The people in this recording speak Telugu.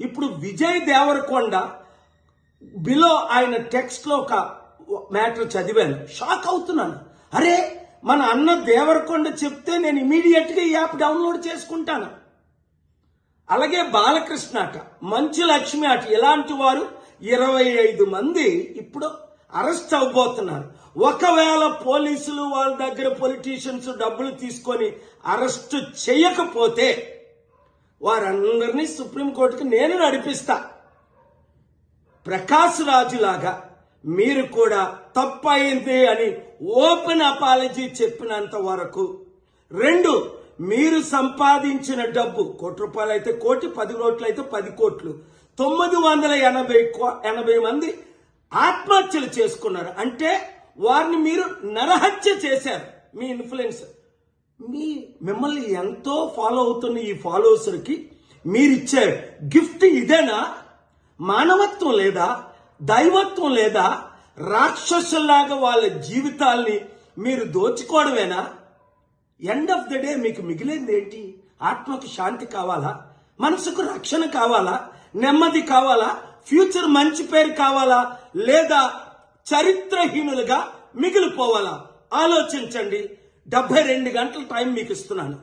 ఇప్పుడు విజయ్ దేవరకొండ బిలో ఆయన టెక్స్ట్ లో ఒక మ్యాటర్ చదివాను, షాక్ అవుతున్నాను. అరే, మన అన్న దేవరకొండ చెప్తే నేను ఇమీడియట్ గా ఈ యాప్ డౌన్లోడ్ చేసుకుంటాను. అలాగే బాలకృష్ణ అట, మంచు లక్ష్మి అట, ఇలాంటి వారు 25 మంది ఇప్పుడు అరెస్ట్ అవబోతున్నారు. ఒకవేళ పోలీసులు వాళ్ళ దగ్గర పొలిటీషియన్స్ డబ్బులు తీసుకొని అరెస్ట్ చేయకపోతే వారందరినీ సుప్రీంకోర్టుకి నేను నడిపిస్తా. ప్రకాష్ రాజు లాగా మీరు కూడా తప్పయింది అని ఓపెన్ అపాలజీ చెప్పినంత వరకు. 2, మీరు సంపాదించిన డబ్బు ₹1 అయితే 1 కోటి, 10 కోట్లు అయితే 10 కోట్లు, 980 మంది ఆత్మహత్యలు చేసుకున్నారు. అంటే వారిని మీరు నరహత్య చేశారు. మీ ఇన్ఫ్లుయెన్స్, మిమ్మల్ని ఎంతో ఫాలో అవుతున్న ఈ ఫాలోవర్స్కి మీరిచ్చే గిఫ్ట్ ఇదేనా? మానవత్వం లేదా? దైవత్వం లేదా? రాక్షసుల్లాగా వాళ్ళ జీవితాల్ని మీరు దోచుకోవడమేనా? ఎండ్ ఆఫ్ ద డే మీకు మిగిలింది ఏంటి? ఆత్మకు శాంతి కావాలా? మనసుకు రక్షణ కావాలా? నెమ్మది కావాలా? ఫ్యూచర్ మంచి పేరు కావాలా? లేదా చరిత్రహీనులుగా మిగిలిపోవాలా? ఆలోచించండి. 72 గంటల టైం మీకు ఇస్తున్నాను.